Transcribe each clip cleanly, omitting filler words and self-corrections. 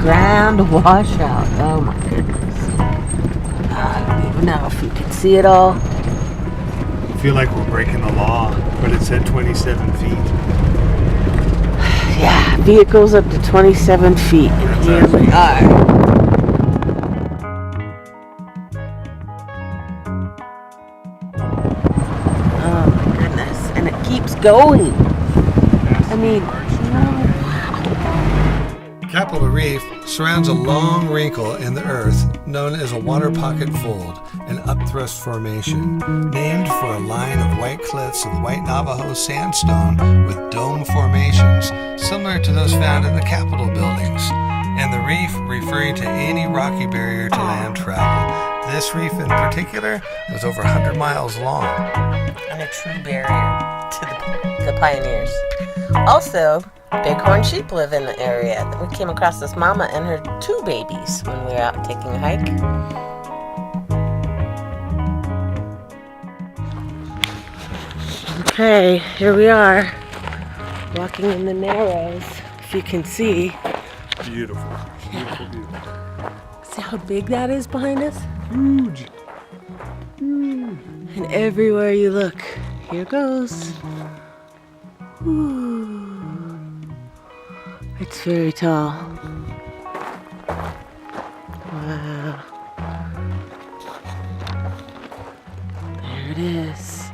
grand washout. Oh my goodness. I don't even know if you can see it all. I feel like we're breaking the law, but it said 27 feet. Yeah, vehicles up to 27 feet. And here we are. Oh my goodness. And it keeps going. I mean, Capitol Reef surrounds a long wrinkle in the earth known as a water pocket fold, an upthrust formation, named for a line of white cliffs of white Navajo sandstone with dome formations, similar to those found in the Capitol buildings, and the reef referring to any rocky barrier to land travel. This reef in particular was over 100 miles long. And a true barrier to the pioneers. Also, bighorn sheep live in the area. We came across this mama and her 2 babies when we were out taking a hike. Okay, here we are, walking in the Narrows, if you can see. Beautiful. Beautiful, beautiful. See how big that is behind us? Huge. And everywhere you look, here goes. Ooh. It's very tall. Wow. There it is.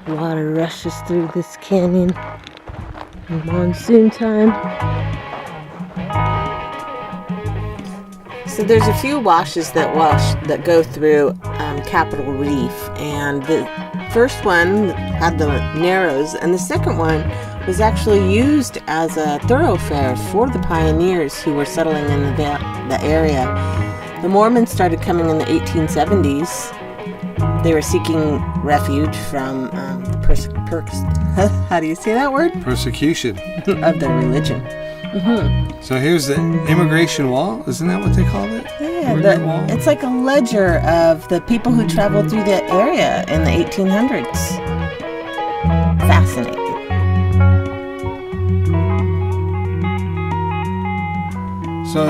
Water rushes through this canyon in monsoon time. So there's a few washes that go through Capitol Reef, and the first one had the Narrows, and the second one was actually used as a thoroughfare for the pioneers who were settling in the area. The Mormons started coming in the 1870s. They were seeking refuge from how do you say that word? Persecution. Of their religion. Mm-hmm. So here's the immigration wall. Isn't that what they called it? Yeah, wall? It's like a ledger of the people who traveled through the area in the 1800s. Fascinating. So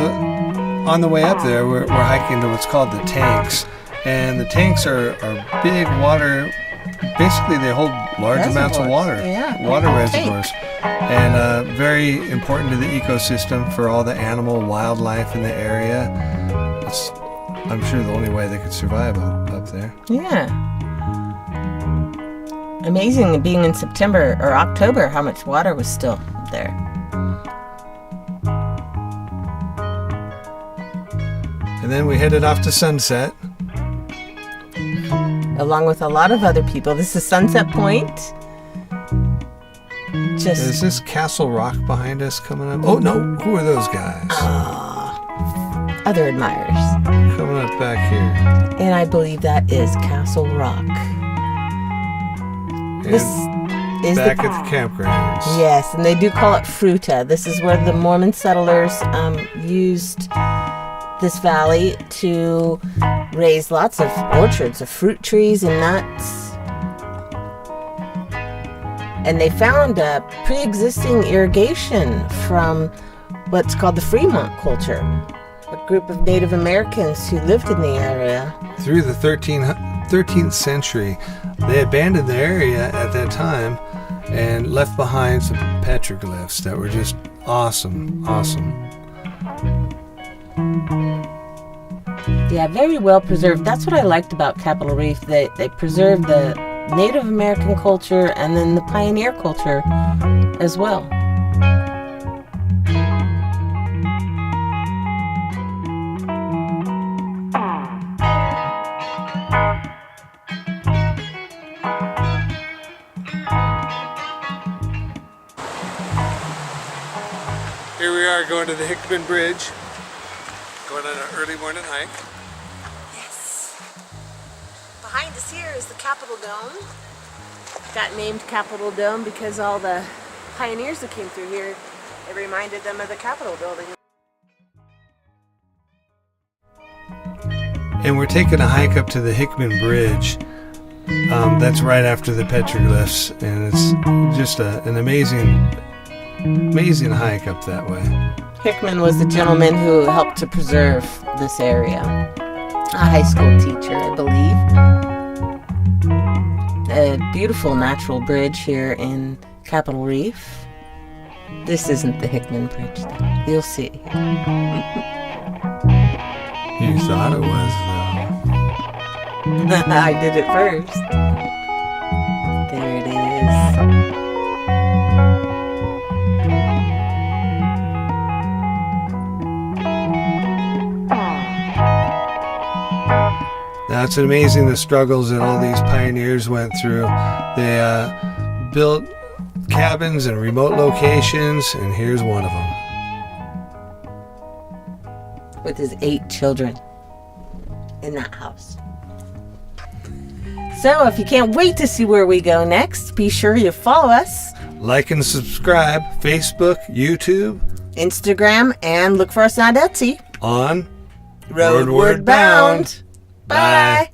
on the way up there, we're hiking to what's called the tanks. And the tanks are big water. Basically, they hold large amounts of water. Yeah. Water reservoirs. And very important to the ecosystem for all the animal wildlife in the area. It's, I'm sure, the only way they could survive up there. Yeah. Amazing being in September or October how much water was still there. And then we headed off to Sunset. Along with a lot of other people. This is Sunset Point. Is this Castle Rock behind us coming up? Oh, no. Who are those guys? Other admirers. Coming up back here. And I believe that is Castle Rock. And this is back at the campgrounds. Yes, and they do call it Fruita. This is where the Mormon settlers used this valley to raise lots of orchards of fruit trees and nuts. And they found a pre-existing irrigation from what's called the Fremont culture, a group of Native Americans who lived in the area. Through the 13th century, they abandoned the area at that time and left behind some petroglyphs that were just awesome. Yeah, very well preserved. That's what I liked about Capitol Reef. They preserved the Native American culture and then the pioneer culture as well. Here we are going to the Hickman Bridge, going on an early morning hike. Yes. Behind us here is the Capitol Dome. Got named Capitol Dome because all the pioneers that came through here, it reminded them of the Capitol building. And we're taking a hike up to the Hickman Bridge. That's right after the petroglyphs, and it's just an amazing Amazing hike up that way. Hickman was the gentleman who helped to preserve this area. A high school teacher, I believe. A beautiful natural bridge here in Capitol Reef. This isn't the Hickman Bridge, though. You'll see it here. You thought it was, though. I did it first. There it is. That's amazing, the struggles that all these pioneers went through. They built cabins in remote locations, and here's one of them. With his 8 children in that house. So if you can't wait to see where we go next, be sure you follow us. Like and subscribe, Facebook, YouTube, Instagram, and look for us on Etsy. on Roadward Bound. Bye.